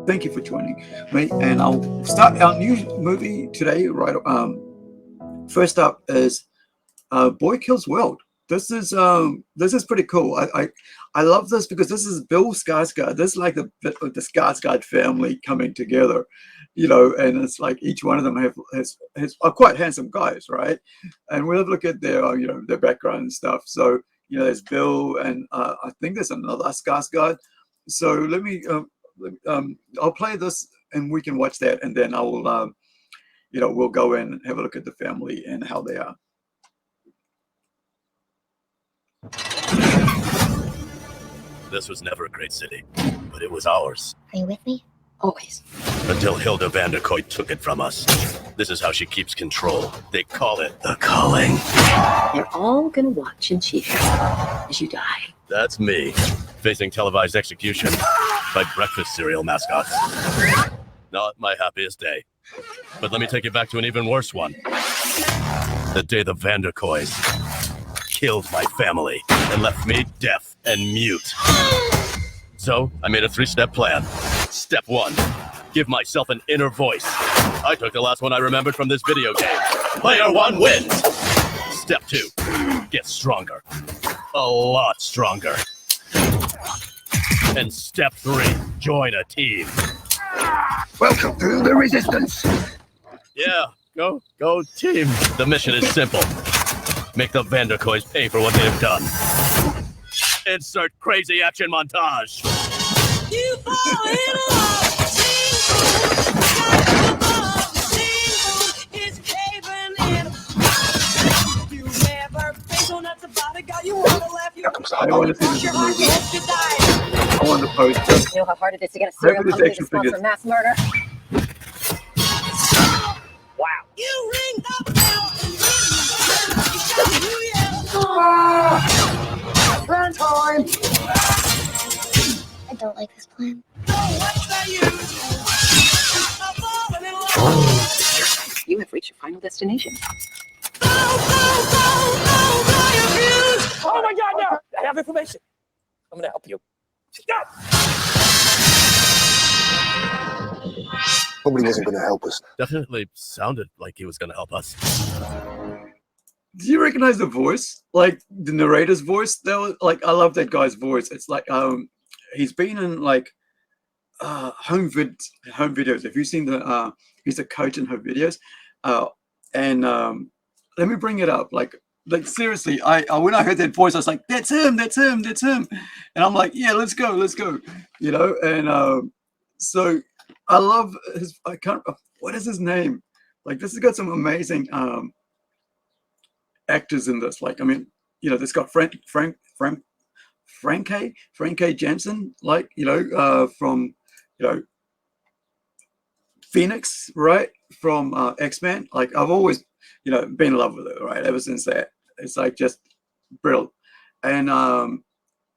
Thank you for joining me, and I'll start our new movie today. Right, first up is Boy Kills World. This is pretty cool. I love this because this is Bill Skarsgård. This is like the Skarsgård family coming together, you know, and it's like each one of them are quite handsome guys, right? And we'll look at their their background and stuff. So there's Bill, and I think there's another Skarsgård. So let me I'll play this and we can watch that, and then I will we'll go in and have a look at the family and how they are. This was never a great city, but it was ours. Are you with me? Always. Until Hilda van der Kooi took it from us. This is how she keeps control. They call it the calling. They're all gonna watch and cheer as you die. That's me, facing televised execution by breakfast cereal mascots. Not my happiest day. But let me take it back to an even worse one. The day the van der Koois killed my family and left me deaf and mute. So I made a 3-step plan. Step 1, give myself an inner voice. I took the last one I remembered from this video game. Player 1 wins. Step 2, get stronger. A lot stronger. And step 3, join a team. Welcome to the Resistance. Yeah, go team. The mission is simple. Make the van der Koois pay for what they have done. Insert crazy action montage. You fall in love, it's caving in. You never face on that's about it, you wanna laugh, you I want to see this movie. I want the poster. You know how hard it is to get a serial company to sponsor mass murder? Wow. You ring the bell and Run time! I don't like this plan. You have reached your final destination. Oh my God, no! I have information. I'm gonna help you. Stop! Somebody wasn't gonna help us. Definitely sounded like he was gonna help us. Do you recognize the voice? Like the narrator's voice? That was like, I love that guy's voice. It's like he's been in like home videos. Have you seen the he's a coach in home videos? Let me bring it up. Like seriously, I when I heard that voice, I was like, that's him. And I'm like, yeah, let's go. And so I love his, what is his name? Like, this has got some amazing actors in this. Like, I mean, this got Frank Jensen, like, from, Phoenix, right? From X-Men. Like, I've always, been in love with it, right? Ever since that. It's like just brilliant. And,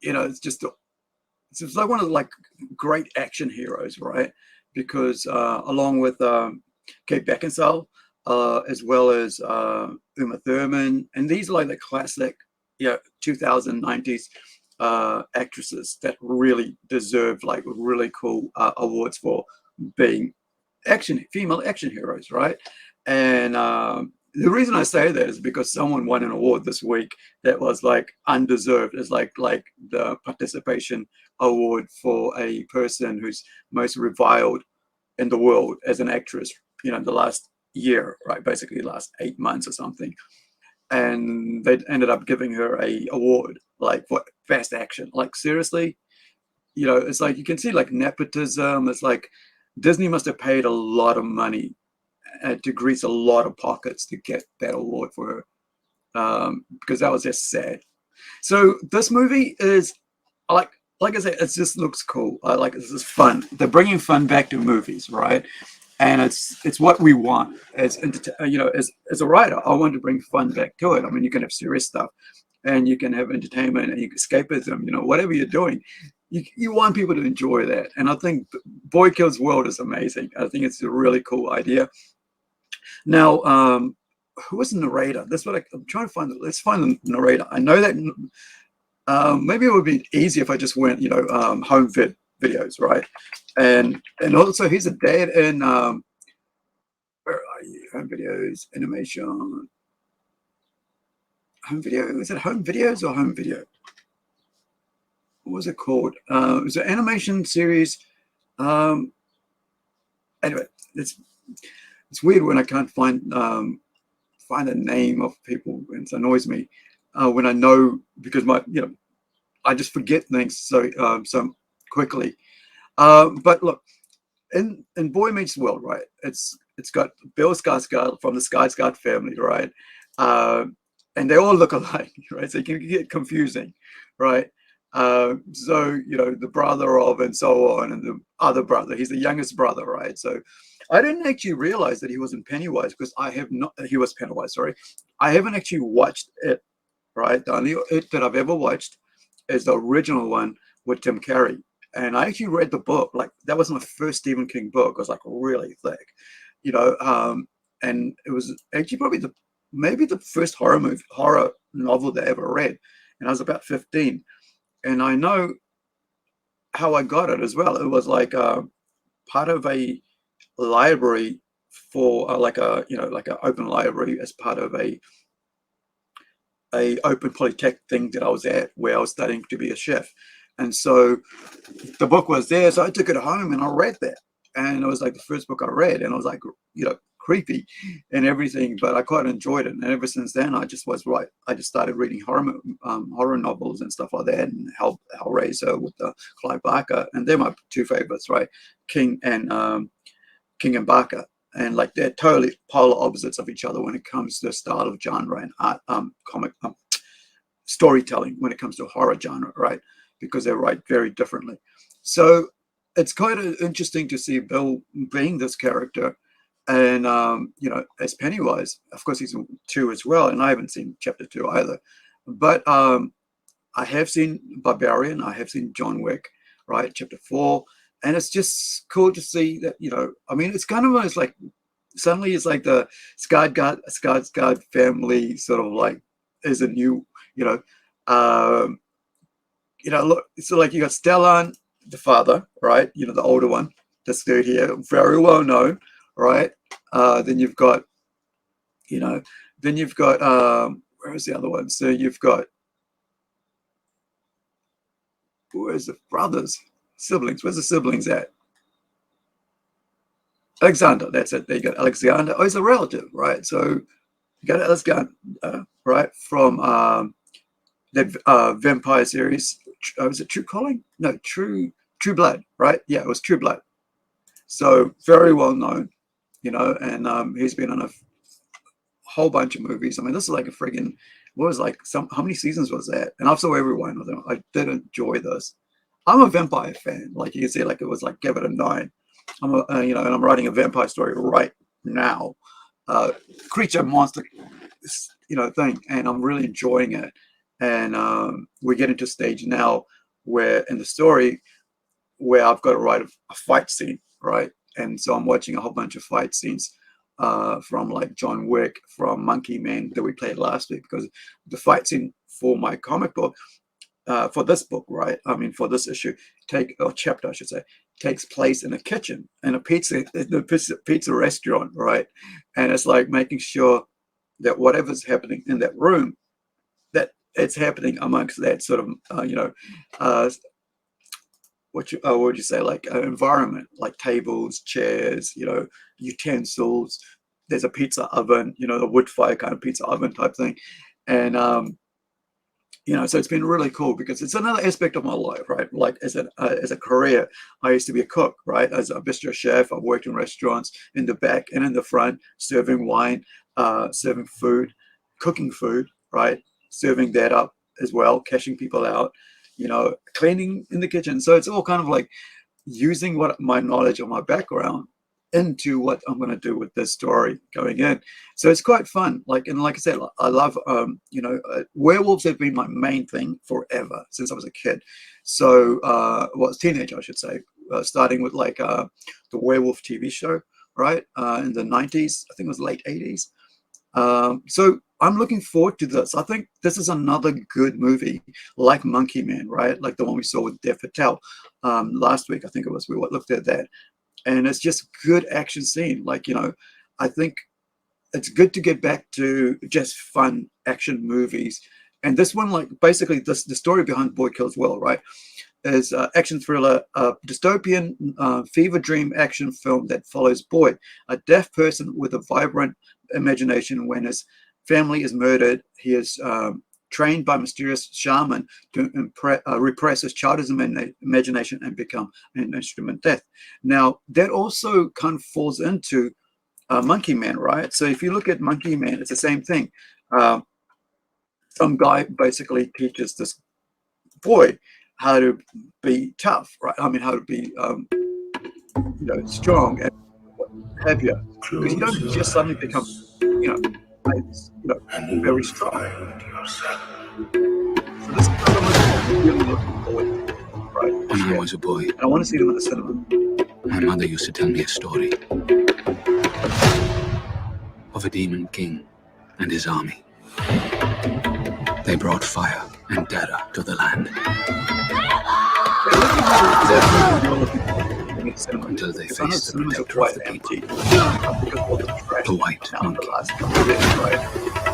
it's like one of the like great action heroes, right? Because along with Kate Beckinsale, as well as Uma Thurman, and these are like the classic 2090s actresses that really deserve like really cool awards for being female action heroes, right? And the reason I say that is because someone won an award this week that was like undeserved. It's like the participation award for a person who's most reviled in the world as an actress, the last year, right? Basically last 8 months or something. And they ended up giving her a award like for best action. Like, seriously, it's like you can see like nepotism. It's like Disney must have paid a lot of money to grease a lot of pockets to get that award for her, because that was just sad. So this movie is like I said, it just looks cool. This is fun. They're bringing fun back to movies, right? And it's what we want as a writer. I want to bring fun back to it. I mean, you can have serious stuff, and you can have entertainment, and you can escapism. Whatever you're doing, you want people to enjoy that. And I think Boy Kills World is amazing. I think it's a really cool idea. Now, who was the narrator? That's what I'm trying to find. Let's find the narrator. I know that maybe it would be easy if I just went, home vid videos, right? And also he's a dad in where are you? Home videos, animation, home video. Is it home videos or home video? What was it called? It was an animation series. Anyway, it's weird when I can't find the name of people, and it annoys me when I know, because I just forget things so quickly. But look, in Boy Meets World, right? It's got Bill Skarsgård from the Skarsgård family, right? And they all look alike, right? So it can get confusing, right? So the brother of and so on, and the other brother, he's the youngest brother, right? So I didn't actually realize that he was in Pennywise, because he was Pennywise, sorry. I haven't actually watched it, right? The only it that I've ever watched is the original one with Tim Curry. And I actually read the book. Like, that was my first Stephen King book. It was like really thick, and it was actually probably maybe the first horror novel that I ever read. And I was about 15. And I know how I got it as well. It was like part of a library for like an open library, as part of a open polytech thing that I was at, where I was studying to be a chef. And so the book was there, so I took it home and I read that, and it was like the first book I read, and I was like, creepy and everything, but I quite enjoyed it. And ever since then, I just started reading horror novels and stuff like that, and Hellraiser with the Clive Barker, and they're my two favorites, right? King and Barker, and like they're totally polar opposites of each other when it comes to the style of genre and art, comic storytelling when it comes to horror genre, right? Because they write very differently. So it's quite interesting to see Bill being this character, and as Pennywise. Of course, he's in 2 as well, and I haven't seen chapter 2 either. But I have seen Barbarian, I have seen John Wick, right, chapter 4, and it's just cool to see that. I mean, it's kind of almost like suddenly it's like the Skarsgård family sort of like is a new, look, so like you got Stellan, the father, right? The older one, this dude here, very well known, right? Then you've got, where's the other one? So you've got, where's the brothers, siblings? Where's the siblings at? Alexander, that's it. There you go, Alexander. Oh, he's a relative, right? So you got Alexander, right, from that vampire series. Was it True Calling? No, True Blood, right? Yeah, it was True Blood. So very well known, and he's been on a whole bunch of movies. I mean, this is like a friggin', how many seasons was that? And I saw every one of them. I did enjoy this. I'm a vampire fan. Like you can see, like it was like give it a 9. I'm and I'm writing a vampire story right now, creature monster, thing, and I'm really enjoying it. And we're getting to a stage now where in the story where I've got to write a fight scene, right? And so I'm watching a whole bunch of fight scenes from like John Wick, from Monkey Man that we played last week, because the fight scene for my comic book, for this book, right? I mean, for this issue, chapter, I should say, takes place in a kitchen, in a pizza restaurant, right? And it's like making sure that whatever's happening in that room, that it's happening amongst that sort of, what would you say, like environment, like tables, chairs, utensils. There's a pizza oven, the wood fire kind of pizza oven type thing, and so it's been really cool because it's another aspect of my life, right? Like as a career, I used to be a cook, right? As a bistro chef, I've worked in restaurants in the back and in the front, serving wine, serving food, cooking food, right? Serving that up as well, cashing people out, cleaning in the kitchen. So it's all kind of like using my knowledge of my background into what I'm going to do with this story going in. So it's quite fun. Like I said, I love, werewolves have been my main thing forever since I was a kid. So, well, teenager, I should say, starting with like the werewolf TV show, right? In the 90s, I think it was late 80s. So I'm looking forward to this. I think this is another good movie, like Monkey Man, right? Like the one we saw with Dev Patel last week. I think it was, we looked at that. And it's just good action scene. Like, you know, I think it's good to get back to just fun action movies. And this one, like, basically the story behind Boy Kills Will, right, is action thriller, dystopian fever dream action film that follows Boy, a deaf person with a vibrant imagination. When his family is murdered, he is trained by mysterious shaman to repress his childish imagination and become an instrument death. Now, that also kind of falls into Monkey Man, right? So if you look at Monkey Man, it's the same thing. Some guy basically teaches this boy how to be tough, right? I mean, how to be, you know, strong and heavier. Because you don't just suddenly become, very strong. So this is I'm really looking forward to, right? When I was a boy, and I want to see them in the cinema. my mother used to tell me a story of a demon king and his army. They brought fire and terror to the land until they faced the protector of the people, the white monkey.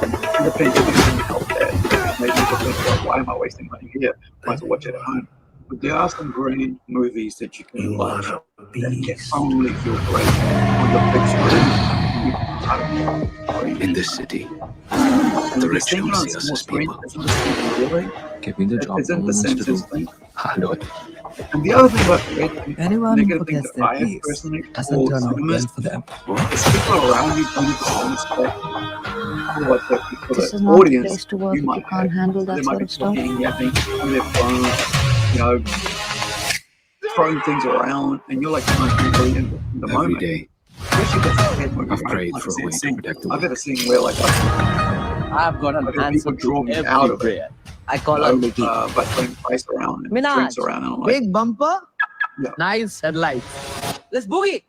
And the pandemic didn't help that. Maybe people think, well, why am I wasting money here? Might as well watch it at home. But there are some great movies that you can watch that can only feel great on the big screen. In this city, the rich don't see us as people. Give me the job no one wants to do. I'll do it. And the other thing about creating Anyone who negative thing forgets that their I have peace personally doesn't called turn out well cinemas for them. is people around you don't respect what This the is not the audience place to work you if you might can't have. handle They that might sort be of stuff. talking, yapping on their phone, you know, throwing things around, and you're like constantly in the Every moment. day, Especially if it's a head movie, I've right? prayed Like for a way to scene. protect the I've had a world. scene where like I've got an I've had answer people draw to me out every of it, prayer. I call on Mickey. by throwing ice around and Minaj, drinks around, and I'm like, big bumper, Yeah. nice headlights. Let's boogie.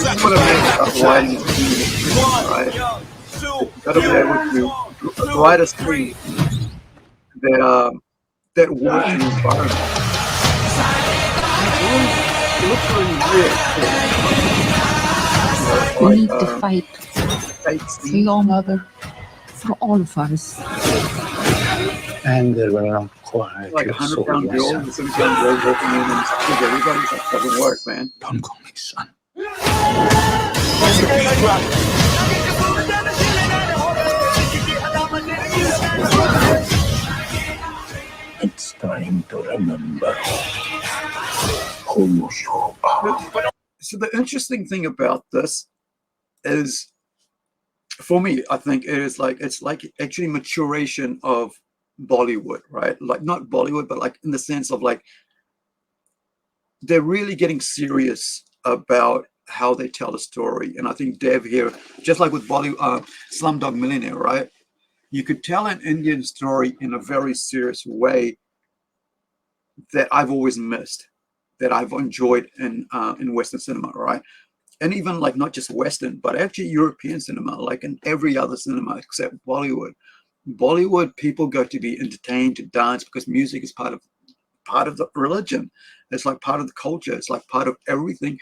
this is what I meant about writing a scene, right? You gotta be able to write a scene that works in the environment. It looks really weird. We Like, need to fight fake for scenes. your mother, for all of us. And there were Like 100-pound girl, the 70-pound girl walking in and kills everybody. That doesn't work, man. Don't call me son. It's time to remember who you are. So the interesting thing about this is, for me, I think it's like actually maturation of Bollywood, right? Like not Bollywood, but like in the sense of like they're really getting serious about how they tell a story. And I think Dev here, just like with Bollywood, Slumdog Millionaire, right? You could tell an Indian story in a very serious way that I've always missed, that I've enjoyed in Western cinema, right? And even like not just Western, but actually European cinema, like in every other cinema except Bollywood. Bollywood, people go to be entertained, to dance, because music is part of the religion. It's like part of the culture. It's like part of everything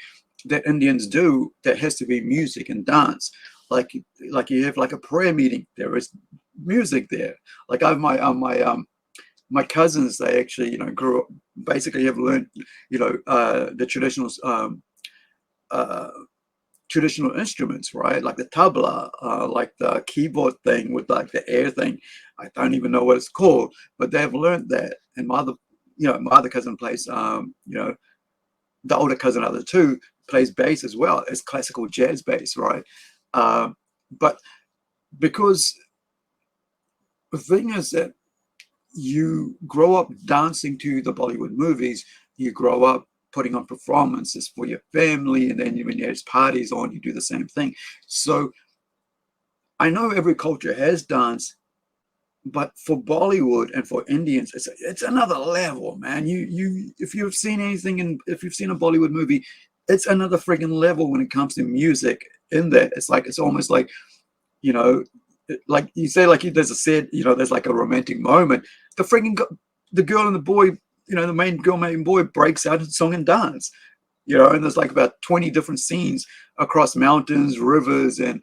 that Indians do. That has to be music and dance. Like you have like a prayer meeting, there is music there. Like I have my cousins, they actually grew up, basically have learned the traditional instruments, right? Like the tabla, like the keyboard thing with like the air thing. I don't even know what it's called, but they've learned that. And my other cousin plays, the older cousin of the two plays bass as well. It's classical jazz bass, right? But because the thing is that you grow up dancing to the Bollywood movies, you grow up putting on performances for your family, and then when there's parties on, you do the same thing. So I know every culture has dance, But for Bollywood and for Indians, it's another level, man. If you've seen anything, and if you've seen a Bollywood movie, it's another freaking level when it comes to music. In there, it's almost like, you know, like you say, like there's a sad, you know, there's like a romantic moment. The freaking the girl and the boy, you know, the main girl, main boy breaks out in song and dance. You know, and there's like about 20 different scenes across mountains, rivers, and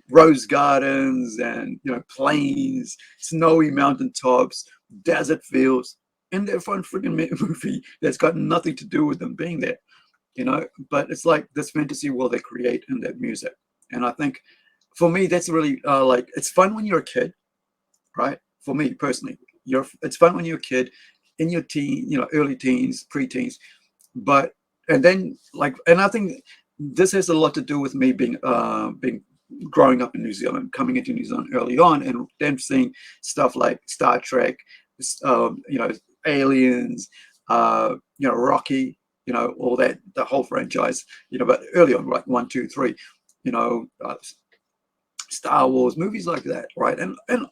rose gardens, and, you know, plains, snowy mountaintops, desert fields, and they're fun freaking movie that's got nothing to do with them being there, you know. But it's like this fantasy world they create in that music, and I think for me that's really like, it's fun when you're a kid, right? For me personally, it's fun when you're a kid in your teen, you know, early teens, pre-teens, but and then like, and I think this has a lot to do with me being growing up in New Zealand, coming into New Zealand early on, and then seeing stuff like Star Trek, you know, Aliens, you know, Rocky, you know, all that, the whole franchise, you know, but early on, like 1, 2, 3, you know, Star Wars, movies like that, right? And a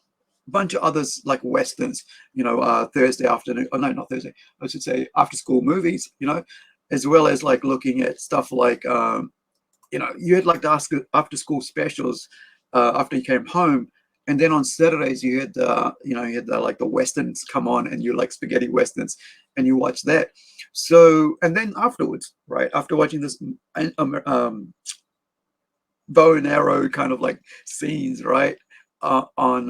bunch of others like Westerns, you know, Thursday afternoon, oh no, not Thursday, I should say after school movies, you know, as well as like looking at stuff like, you know, you had like the after school specials after you came home. And then on Saturdays you had the, you know, you had the like the Westerns come on, and you like spaghetti Westerns, and you watch that. So, and then afterwards, right, after watching this bow and arrow kind of like scenes, right, on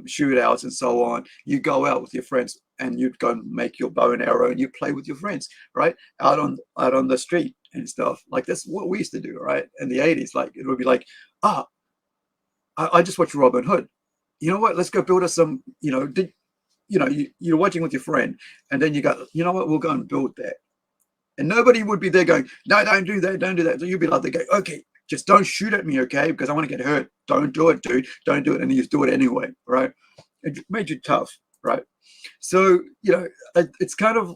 shootouts and so on, you go out with your friends and you'd go and make your bow and arrow and you play with your friends, right, out on the street and stuff. Like that's what we used to do, right, in the 80s. Like it would be like, I just watched Robin Hood, you know what, let's go build us some, you know, you're watching with your friend, and then you go, you know what, we'll go and build that. And nobody would be there going, no, don't do that, don't do that. So you'd be like, they go, okay, just don't shoot at me, okay, because I want to get hurt. Don't do it, dude. Don't do it. And you just do it anyway, right? It made you tough, right? So, you know, it's kind of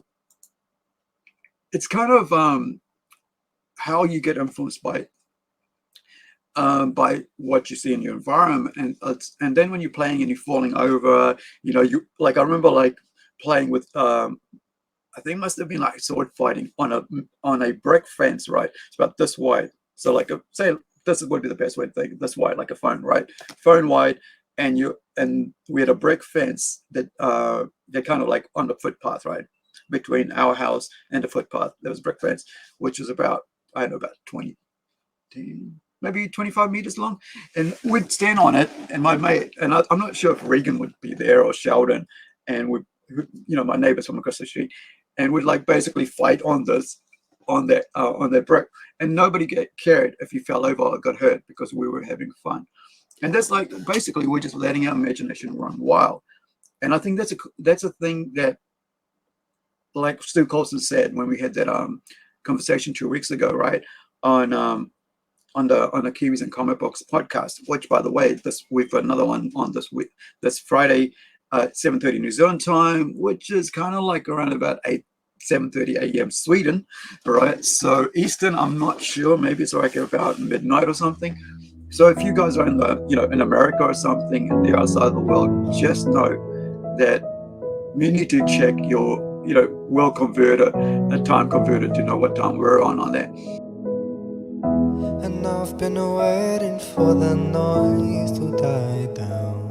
how you get influenced by what you see in your environment, and then when you're playing and you're falling over, you know, you like, I remember like playing with I think it must have been like sword fighting on a brick fence, right? It's about this wide. So like say this would be the best way to think, this wide, like a phone, right? Phone wide, and we had a brick fence that they're kind of like on the footpath, right? Between our house and the footpath, there was a brick fence, which was about, I don't know, about 20, maybe 25 meters long. And we'd stand on it, and my mate, and I'm not sure if Regan would be there or Sheldon, and we, you know, my neighbors from across the street, and would like basically fight on that brick, and nobody cared if you fell over or got hurt, because we were having fun. And that's like, basically we're just letting our imagination run wild. And I think that's a thing that, like Stu Colson said when we had that conversation 2 weeks ago, right, on the Kiwis and Comic Books podcast, which by the way, we've got another one on this week, this Friday, 7:30 New Zealand time, which is kind of like around about 7:30 a.m. Sweden, right? So Eastern, I'm not sure, maybe it's like about midnight or something. So if you guys are in America or something, in the outside of the world, just know that you need to check your, world converter, a time converter, to know what time we're on that. And I've been waiting for the noise to die down,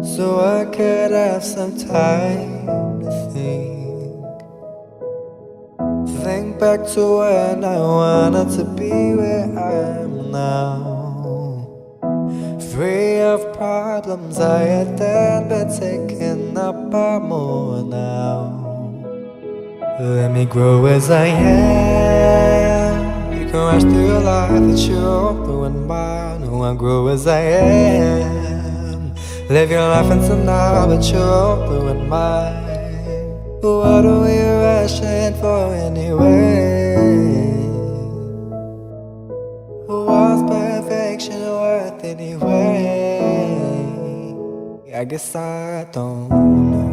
so I could have some time to think back to when I wanted to be where I am now, free of problems I had then, but taken up by more now. Let me grow as I am. You can rush through your life that you're doing mine. No, I grow as I am. Live your life until now, but you're doing mine. What are we rushing for anyway? What's perfection worth anyway? I guess I don't know.